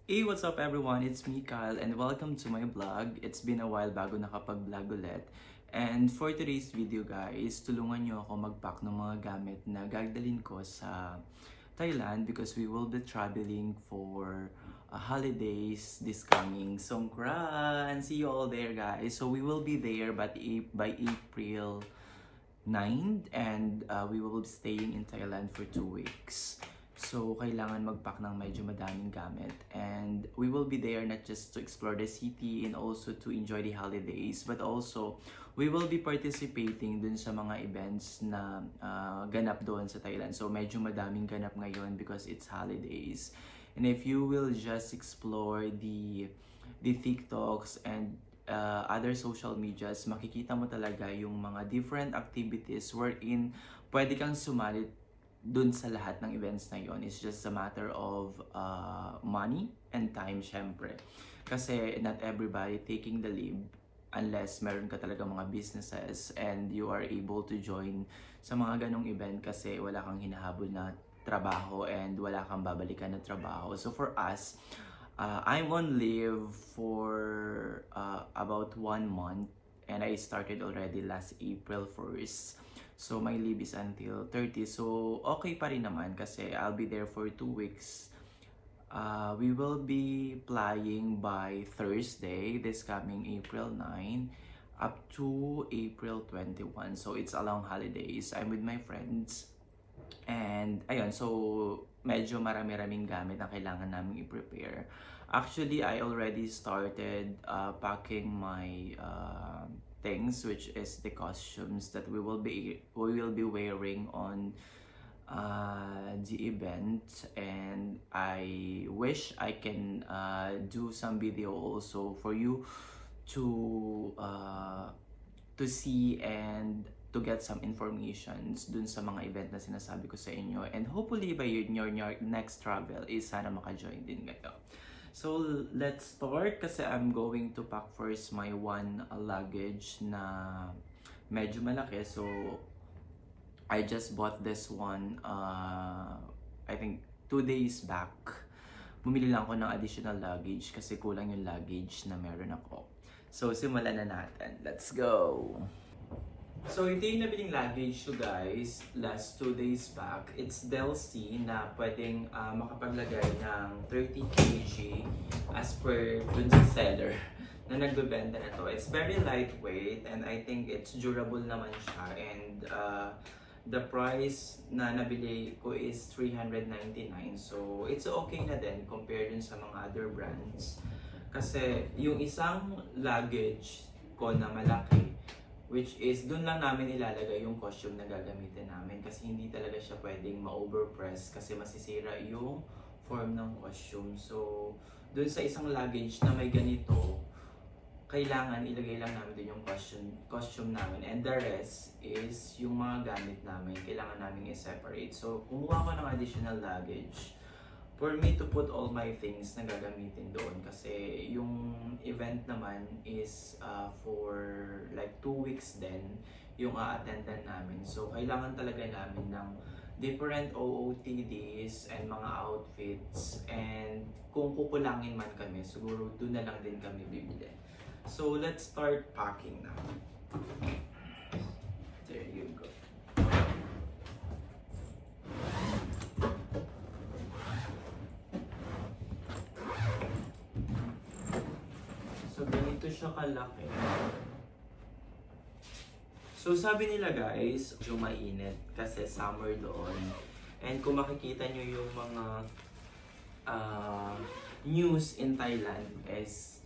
Hey, what's up everyone? It's me, Kyle, and welcome to my vlog. It's been a while bago nakapag-vlog ulit. And for today's video guys, tulungan nyo ako mag-pack ng mga gamit na gagdalin ko sa Thailand because we will be traveling for holidays this coming Songkran. See you all there guys. So we will be there by April 9th and we will be staying in Thailand for 2 weeks. So, kailangan mag-pack ng medyo madaming gamit. And we will be there not just to explore the city and also to enjoy the holidays, but also we will be participating dun sa mga events na ganap doon sa Thailand. So, medyo madaming ganap ngayon because it's holidays. And if you will just explore the TikToks and other social medias, makikita mo talaga yung mga different activities wherein pwede kang sumali dun sa lahat ng events na yon. It's just a matter of money and time syempre. Kasi not everybody taking the leave unless meron ka talaga mga businesses and you are able to join sa mga ganong event kasi wala kang hinahabol na trabaho and wala kang babalikan na trabaho. So for us, I'm on leave for about 1 month and I started already last April 1st. So my leave is until 30. So okay pa rin naman kasi I'll be there for 2 weeks. We will be flying by Thursday, this coming April 9, up to April 21. So it's a long holidays. I'm with my friends. And ayun, so medyo marami-raming gamit na kailangan namin i-prepare. Actually, I already started packing my things, which is the costumes that we will be wearing on the event. And I wish I can do some video also for you to see and to get some informations dun sa mga event na sinasabi ko sa inyo. And hopefully by your next travel is sana maka-join din kayo. So let's start kasi I'm going to pack first my one luggage na medyo malaki. So I just bought this one I think 2 days back. Bumili lang ako ng additional luggage kasi kulang yung luggage na meron ako. So simulan na natin. Let's go! So, ito yung nabiling luggage ko guys, last 2 days back. It's Delcy na pwedeng makapaglagay ng 30 kg as per dun sa seller na nagbebenta na to. It's very lightweight and I think it's durable naman siya. And the price na nabili ko is 399. So, it's okay na din compared dun sa mga other brands. Kasi yung isang luggage ko na malaki, which is dun lang namin ilalagay yung costume na gagamitin namin kasi hindi talaga siya pwedeng ma-overpress kasi masisira yung form ng costume. So, dun sa isang luggage na may ganito, kailangan ilagay lang namin din yung costume namin. And the rest is yung mga gamit namin, kailangan namin i-separate. So, kumuha ko ng additional luggage for me to put all my things na gagamitin doon kasi yung event naman is for like 2 weeks din yung a-attendan namin. So kailangan talaga namin ng different OOTDs and mga outfits, and kung kukulangin man kami siguro doon na lang din kami bibili. So let's start packing na. There you go. So, ganito siya kalaki. So, sabi nila guys, medyo mainit kasi summer doon. And kung makikita nyo yung mga news in Thailand is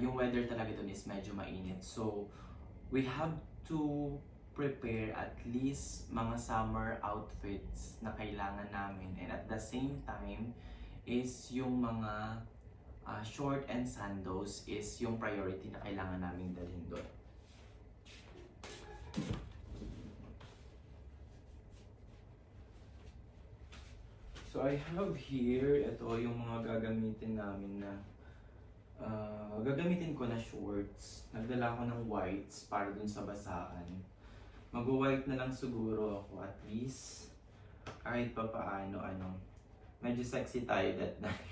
yung weather talaga doon is medyo mainit. So, we have to prepare at least mga summer outfits na kailangan namin. And at the same time is yung mga short and sandals is yung priority na kailangan namin dalhin doon. So I have here, ito yung mga gagamitin namin na gagamitin ko na shorts. Nagdala ako ng whites para dun sa basaan. Mag-white na lang siguro ako at least kahit pa paano medyo sexy tayo that night.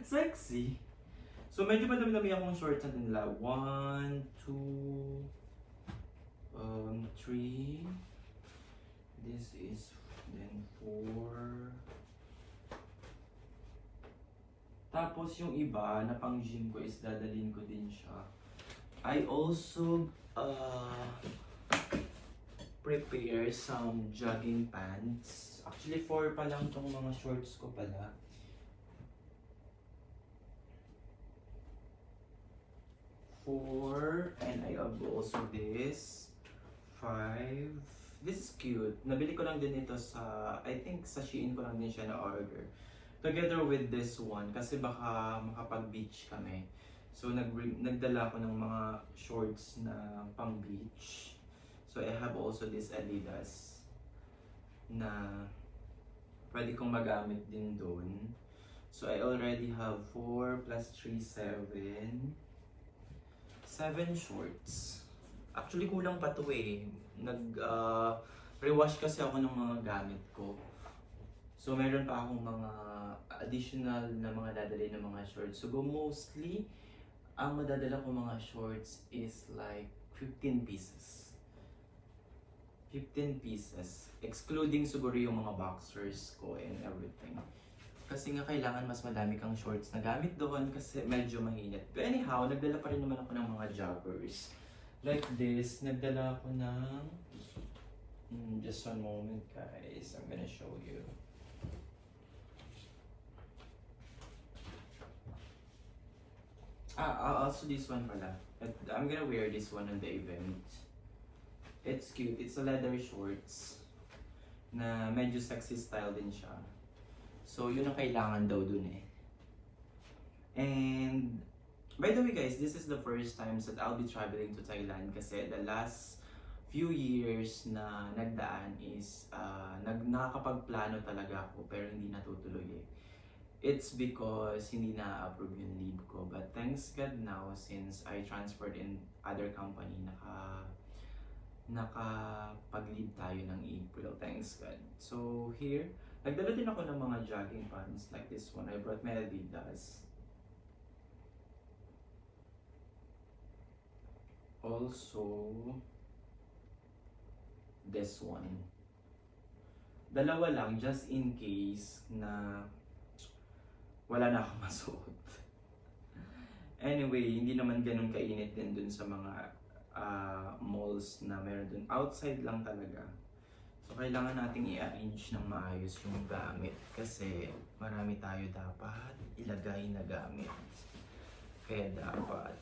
Sexy! So medyo madami-dami akong shorts na nila. 1, 2, 3. This is then 4. Tapos yung iba na pang gym ko is dadalhin ko din siya. I also prepare some jogging pants. Actually 4 pa lang tong mga shorts ko pala. 4, and I have also this 5. This is cute. Nabili ko lang din ito sa, I think sa Shein ko lang din siya na order. Together with this one, kasi baka makapag-beach kami. So nagdala ko ng mga shorts na pang beach. So I have also this Adidas na pwede kong magamit din doon. So I already have 4 plus 3, 7. 7 shorts. Actually kulang pa to eh. Rewash kasi ako ng mga gamit ko. So meron pa akong mga additional na mga dadali ng mga shorts. So mostly, ang madadala ko mga shorts is like 15 pieces. 15 pieces. Excluding siguro yung mga boxers ko and everything. Kasi nga kailangan mas madami kang shorts na gamit doon kasi medyo mainit. But anyhow, nagdala pa rin naman ako ng mga joggers. Like this, nagdala ako ng... just one moment guys, I'm gonna show you. Also this one pala. I'm gonna wear this one on the event. It's cute. It's a leather shorts na medyo sexy style din siya. So, yun ang kailangan daw dun eh. And, by the way guys, this is the first time that I'll be traveling to Thailand kasi the last few years na nagdaan is nakakapagplano talaga ako pero hindi natutuloy eh. It's because hindi na-approve yung leave ko. But thanks God now, since I transferred in other company, nakapag-leave tayo ng April. Thanks God. So here, nagdala din ako ng mga jogging pants like this one. I brought my Adidas. Also, this one. Dalawa lang just in case na wala na akong masuot. Anyway, hindi naman ganun kainit din dun sa mga malls na meron dun. Outside lang talaga. So, kailangan nating i-arrange ng maayos yung gamit kasi marami tayo dapat ilagay na gamit. Kaya dapat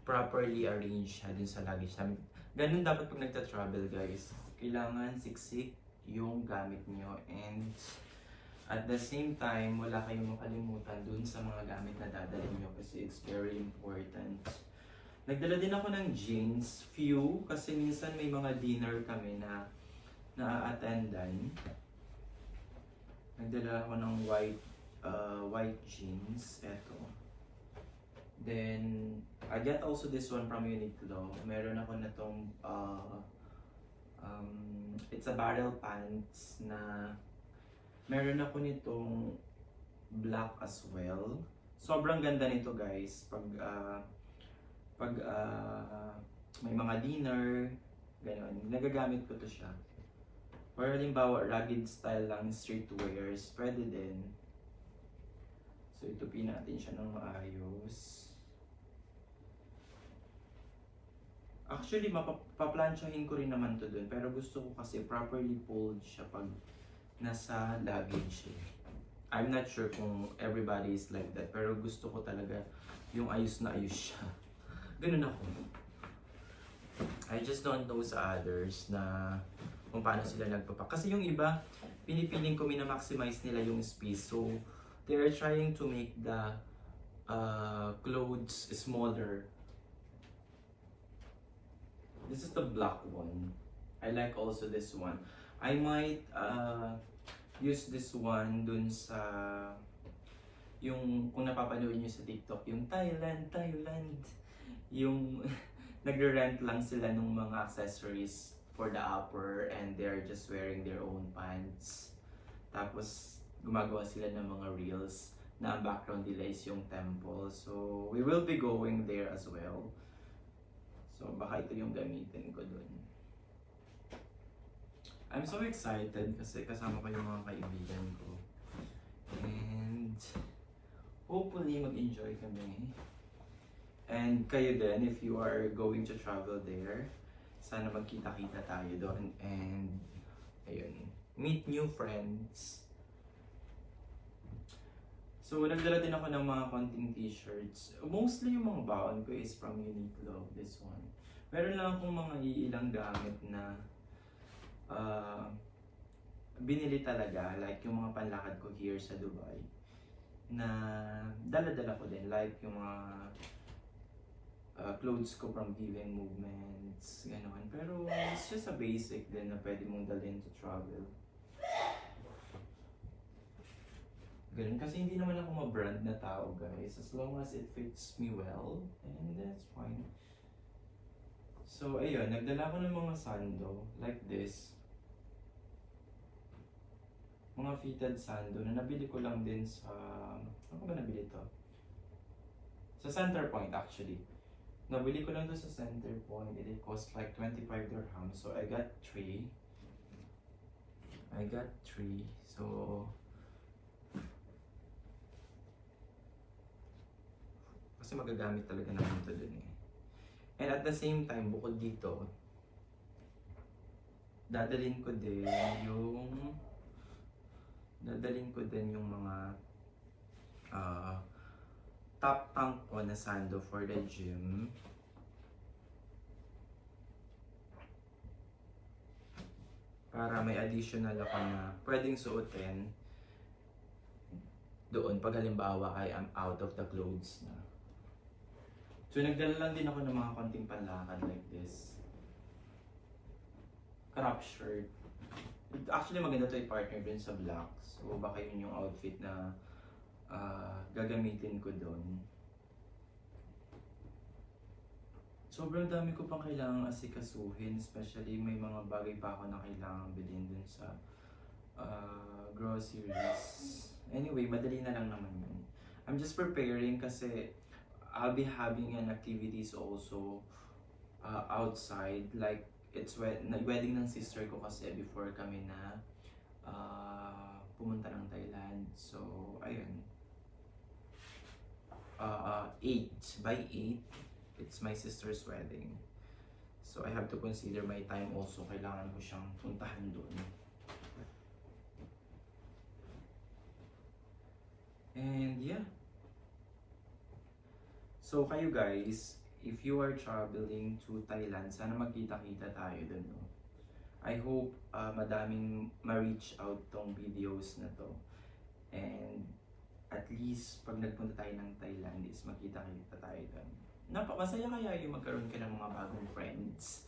properly arrange siya dun sa luggage namin. Ganun dapat pag nagta-travel guys. Kailangan siksik yung gamit nyo and at the same time, wala kayong makalimutan dun sa mga gamit na dadalhin nyo kasi it's very important. Nagdala din ako ng jeans, few, kasi minsan may mga dinner kami na na-attendan. Nagdala ako ng white jeans, eto. Then, I get also this one from Uniqlo. Meron ako na tong, it's a barrel pants na meron ako nitong black as well. Sobrang ganda nito guys. Pag may mga dinner, gano'n, nagagamit ko to siya. Or halimbawa, rugged style lang, streetwears, pwede din. So, itupin natin siya ng maayos. Actually, mapaplansyahin ko rin naman to dun. Pero gusto ko kasi properly pulled siya pag nasa luggage eh. I'm not sure kung everybody is like that. Pero gusto ko talaga yung ayos na ayos siya. Ganun ako. I just don't know sa others na kung paano sila nagpapak. Kasi yung iba, pinipiling ko minamaximize nila yung space. So, they are trying to make the clothes smaller. This is the black one. I like also this one. I might use this one dun sa yung kung napapanood nyo sa TikTok, yung Thailand, yung nagre-rent lang sila ng mga accessories for the upper and they're just wearing their own pants. Tapos gumagawa sila ng mga reels. na ang background nila is yung temple. So, we will be going there as well. So, baka ito yung gamitin ko dun. I'm so excited kasi kasama ko yung mga kaibigan ko. And hopefully mag-enjoy kami. And kayo din, if you are going to travel there, sana magkita-kita tayo doon. And ayun, meet new friends. So, nagdala din ako ng mga konting t-shirts. Mostly yung mga baon ko is from Uniqlo, this one. Meron lang akong mga iilang gamit na binili talaga, like yung mga panlakad ko here sa Dubai, na dala-dala ko din, like yung mga clothes ko from Given Movements, gano'n. Pero it's just a basic din na pwede mong dalhin to travel. Ganun, kasi hindi naman ako ma-brand na tao, guys. As long as it fits me well, and that's fine. So, ayun, nagdala ko ng mga sando, like this. Mga fitted sando na nabili ko lang din sa... Ano ba nabili to? Sa Center Point, actually. Nabili ko lang to sa Center Point. It cost like 25 dirhams. So, I got 3. So... Kasi magagamit talaga naman ito dun eh. And at the same time, bukod dito, dadalhin ko din yung mga top tank ko na sando for the gym. Para may additional ako na pwedeng suotin doon pag halimbawa I am out of the clothes na. So nagdala lang din ako ng mga konting panlakad like this. Crop shirt. Actually maganda to i-partner din sa black. So baka yun yung outfit na gagamitin ko doon. Sobrang dami ko pang kailangang asikasuhin, especially may mga bagay pa ako na kailangan bilhin dun sa groceries. Anyway, madali na lang naman yun. I'm just preparing kasi I'll be having an activities also outside. Like, it's wedding ng sister ko kasi before kami na pumunta ng Thailand. So, ayun. 8 by 8, it's my sister's wedding. So, I have to consider my time also. Kailangan ko siyang puntahan doon. And yeah. So kayo guys, if you are traveling to Thailand, sana magkita-kita tayo dun, no? I hope madaming ma-reach out tong videos na to. And at least pag nagpunta tayo ng Thailand is magkita-kita tayo dun. Masaya kaya yung magkaroon ka ng mga bagong friends.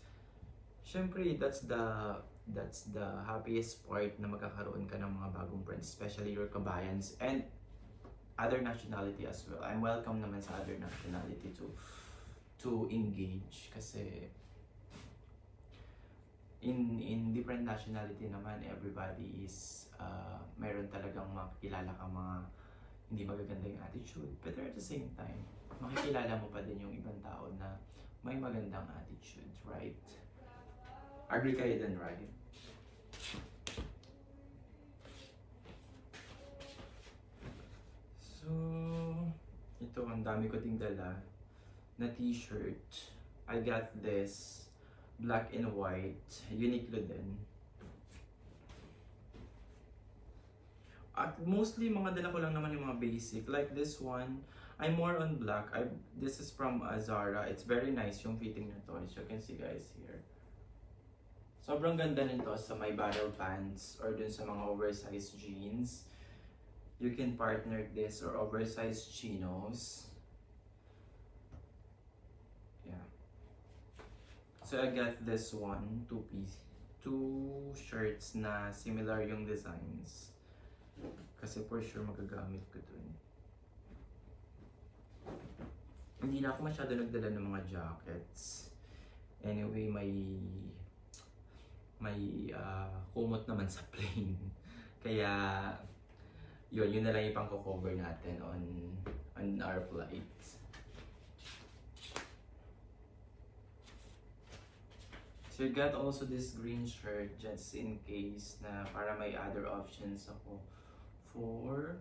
Siyempre, that's the happiest part na magkakaroon ka ng mga bagong friends, especially your kabayans and other nationality as well. I'm welcome naman sa other nationality to engage kasi in different nationality naman everybody is meron talagang makikilala kang mga hindi magaganda yung attitude, but at the same time makikilala mo pa din yung ibang tao na may magandang attitude, right? Agree kayo din, right? So, ito ang dami ko ding dala na t-shirt. I got this black and white, Uniqlo din. At mostly mga dala ko lang naman yung mga basic. Like this one, I'm more on black. This is from Zara. It's very nice yung fitting na to, as you can see guys here. Sobrang ganda nito sa my battle pants or dun sa mga oversized jeans. You can partner this or oversized chinos. Yeah. So I got this one, two shirts na similar yung designs. Kasi for sure magagamit ko dun. Hindi na ako masyado nagdala ng mga jackets. Anyway, may kumot naman sa plane. Kaya yun na lang yung pang-cover natin on our flights. So I got also this green shirt just in case na para may other options ako for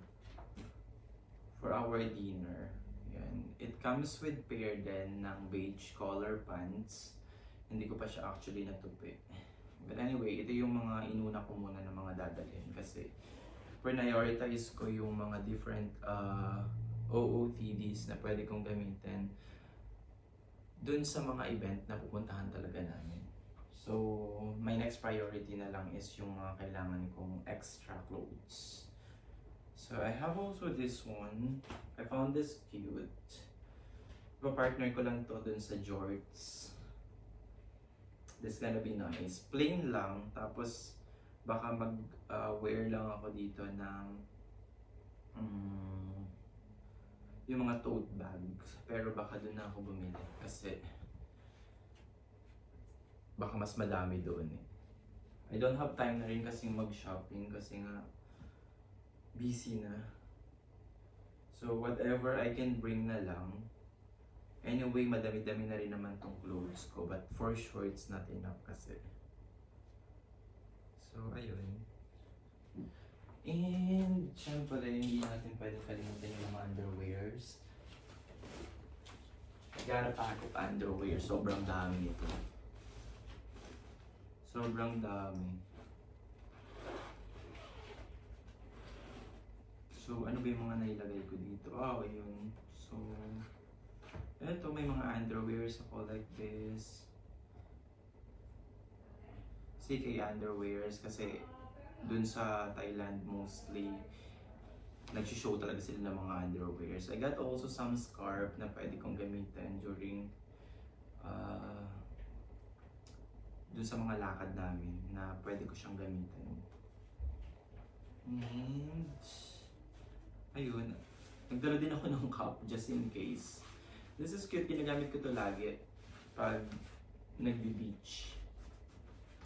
our dinner. Yan. It comes with pair din ng beige color pants. Hindi ko pa siya actually natupi. But anyway, ito yung mga inuna ko muna ng mga dadalhin kasi prioritize ko yung mga different OOTDs na pwede kong gamitin dun sa mga event na pupuntahan talaga namin. So, my next priority na lang is yung mga kailangan kong extra clothes. So, I have also this one. I found this cute. Pa-partner ko lang to dun sa jorts. This gonna be nice. Plain lang, tapos baka mag-wear lang ako dito ng yung mga tote bags. Pero baka dun na ako bumili kasi baka mas madami doon eh. I don't have time na rin kasing mag-shopping kasi nga busy na. So whatever I can bring na lang. Anyway, madami-dami na rin naman tong clothes ko, but for sure it's not enough kasi. So ayun. And syempre hindi natin pwede kalimutan yung mga underwears. Gotta pack of underwear. Sobrang dami ito. Sobrang dami. So, ano ba yung mga nailagay ko dito? Yun. So, eto, may mga underwears ako like this. CK underwears kasi dun sa Thailand mostly nag-show talaga sila ng mga underwears. I got also some scarf na pwede kong gamitin during dun sa mga lakad namin na pwede ko siyang gamitin. And ayun, nagdala din ako ng cup just in case. This is cute, ginagamit ko to lagi pag nagbi-beach.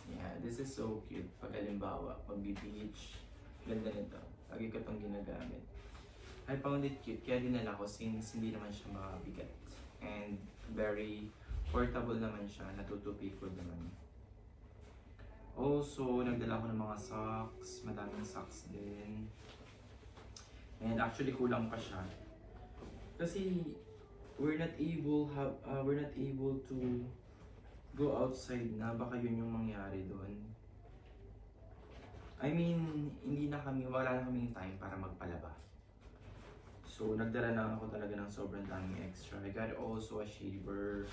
Yeah, this is so cute. Pag halimbawa, pag-beach, ganda nito. Lagi ko itong ginagamit. I found it cute, kaya dinala ko since hindi naman siya mabigat. And very portable naman siya, natutupi ko naman. Also, nagdala ko ng mga socks, madaming socks din. And actually kulang pa siya. Kasi we're not able to go outside na, baka yun yung mangyari doon. I mean, wala na kaming time para magpalaba. So, nagdala na ako talaga ng sobrang daming extra. I got also a shaver.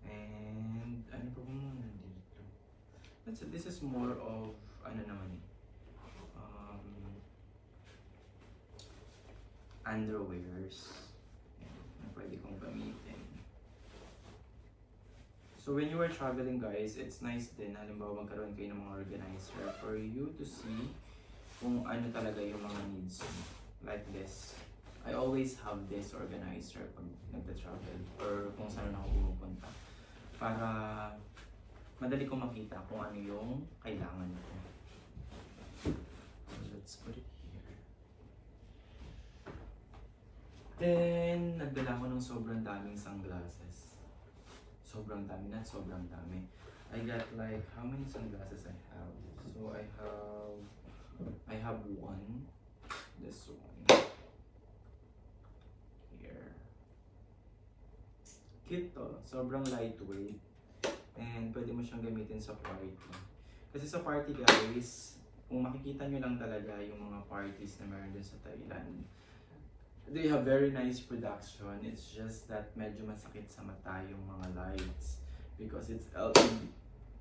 And, ano pa bang nandito? This is more of, underwears. Na pwede kong gamitin. So when you are traveling guys, it's nice din, halimbawa magkaroon kayo ng mga organizer for you to see kung ano talaga yung mga needs mo. Like this. I always have this organizer pag nagda-travel or kung saan ako pumupunta. Para madali kong makita kung ano yung kailangan ko. So let's put it here. Then, nagdala ko ng sobrang daming sunglasses. Sobrang dami na, sobrang dami. I got like, how many sunglasses I have? So I have one. This one. Here. Cute to. Sobrang lightweight. And pwede mo siyang gamitin sa party. Kasi sa party guys, kung makikita nyo lang talaga yung mga parties na meron din sa Thailand, they have very nice production. It's just that medyo masakit sa mata yung mga lights because it's LED.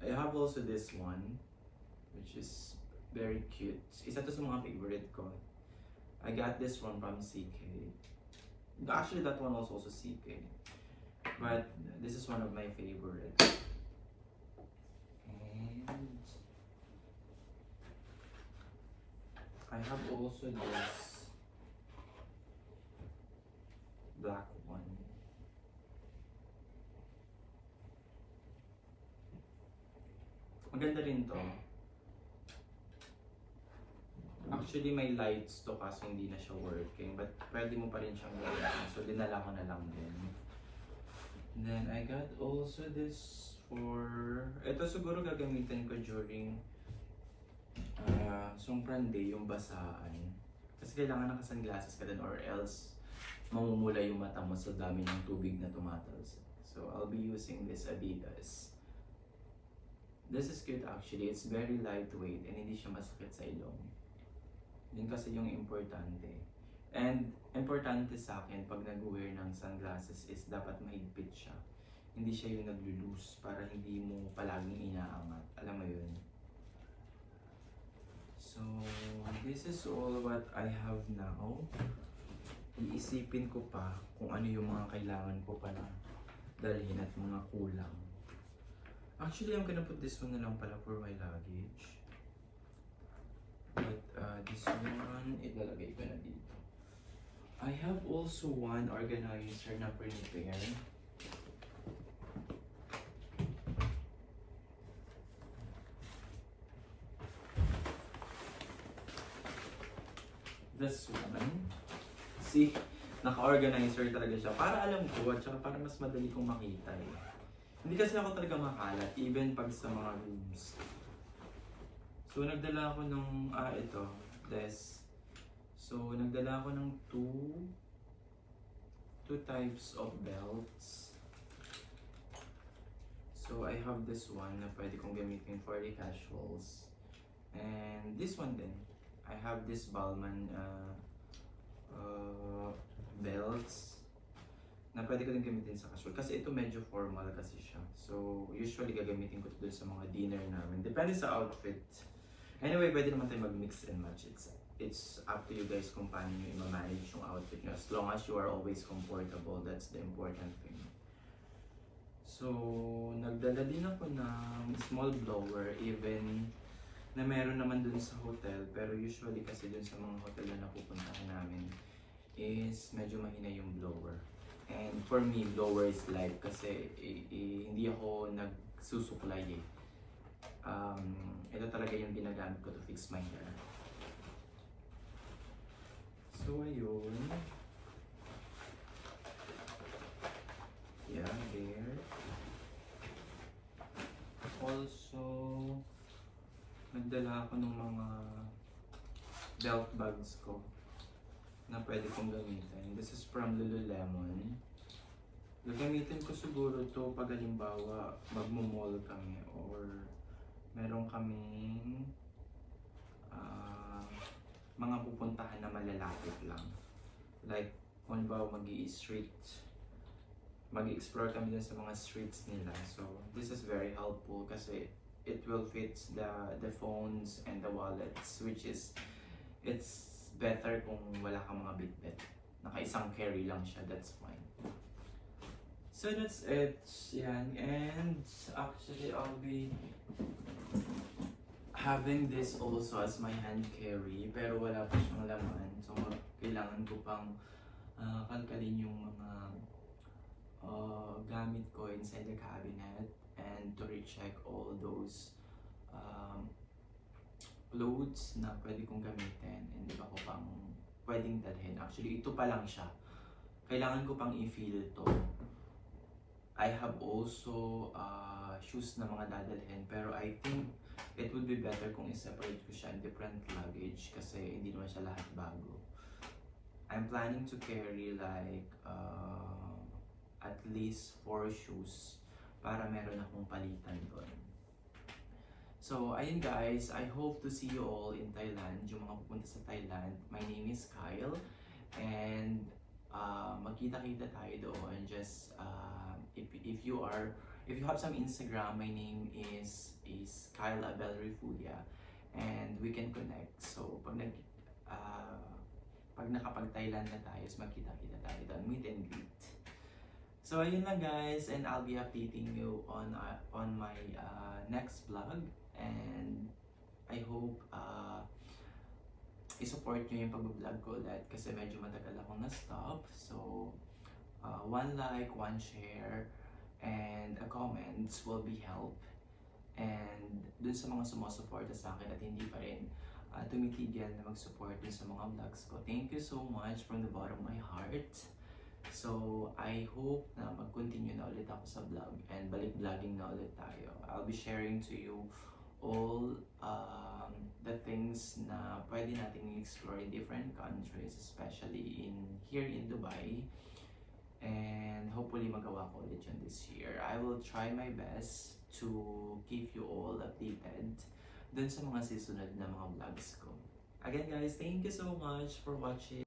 I have also this one, which is very cute. Isa to sa mga favorite ko. I got this one from CK. Actually, that one was also CK. But this is one of my favorites. And I have also this black one. Maganda rin to. Actually, may lights to kaso hindi na siya working. But pwede mo pa rin siyang gamitin. So, dinala ko na lang din. Then, I got also this for... Ito siguro gagamitin ko during Songkran Day, yung basaan. Kasi kailangan naka-sunglasses ka din or else mamumula yung mata mo sa dami ng tubig na tumatalsik. So, I'll be using this Adidas. This is cute actually. It's very lightweight and hindi siya masakit sa ilong. Yun kasi yung importante. And importante sa akin pag nag-wear ng sunglasses is dapat mahigpit siya. Hindi siya yung naglo-loose para hindi mo palaging inaangat. Alam mo yun? So, this is all what I have now. Iisipin ko pa kung ano yung mga kailangan ko pa na dalhin at mga kulang. Actually, I'm gonna put this one na lang pala for my luggage. But this one, ilalagay ko na dito. I have also one organizer na prepare. This one. See, naka-organizer talaga siya. Para alam ko at saka para mas madali kong makita eh. Hindi kasi ako talaga makalat, even pag sa mga rooms. So, nagdala ako ng, ito, this. So, nagdala ako ng two types of belts. So, I have this one na pwede kong gamitin for the casuals. And this one din. I have this Balmain belts na pwede ko din gamitin sa casual. Kasi ito medyo formal kasi siya. So, usually gagamitin ko ito sa mga dinner namin. Depende sa outfit. Anyway, pwede naman tayo mag-mix and match. It's up to you guys kung paano nyo i-manage yung outfit nyo. As long as you are always comfortable, that's the important thing. So, nagdala din ako ng small blower, even na meron naman dun sa hotel. Pero usually kasi dun sa mga hotel na napupuntahan namin is medyo mahina yung blower. And for me, blower is life kasi hindi ako nagsusuklay eh. Ito talaga yung ginagamit ko to fix my hair. So, ayun. Yeah, there. Also, nagdala ako ng mga belt bags ko na pwede kong gamitin. This is from Lululemon. Gagamitin ko siguro to pag halimbawa magmo-mall kami or meron kaming mga pupuntahan na malalapit lang. Like, kung halimbawa mag-explore kami dun sa mga streets nila. So, this is very helpful kasi it will fit the phones and the wallets, which is, it's better kung wala kang mga bitbit. Naka-isang carry lang siya, that's fine. So that's it, yan. And actually, I'll be having this also as my hand carry, pero wala pa siyang laman. So kailangan ko pang kalkalin yung mga gamit ko inside the cabinet and to recheck all those loads na pwede kong gamitin and iba ko pang pwedeng dalhin. Actually, ito pa lang siya. Kailangan ko pang i-fill to. I have also shoes na mga dadalhin, pero I think it would be better kung i-separate ko siya in different luggage kasi hindi naman siya lahat bago. I'm planning to carry like at least 4 shoes para meron akong palitan doon. So, ayun guys, I hope to see you all in Thailand, yung mga pupunta sa Thailand. My name is Kyle, and magkita-kita tayo doon. Just, if you have some Instagram, my name is Kyle Abel Refulia, and we can connect. So, pag nakapag-Thailand na tayo, magkita-kita tayo doon, meet and greet. So, ayun lang guys, and I'll be updating you on my next vlog. And I hope i-support nyo yung pag-vlog ko ulit kasi medyo matagal akong na-stop. So, 1 like, 1 share, and a comments will be help. And dun sa mga sumusuporta sa akin at hindi pa rin tumitigil na mag-support din sa mga vlogs ko. Thank you so much from the bottom of my heart. So, I hope na mag-continue na ulit ako sa vlog and balik-vlogging na ulit tayo. I'll be sharing to you all the things na pwede nating explore in different countries, especially here in Dubai. And hopefully magawa ko ulit yun this year. I will try my best to keep you all updated dun sa mga susunod na mga vlogs ko. Again guys, thank you so much for watching.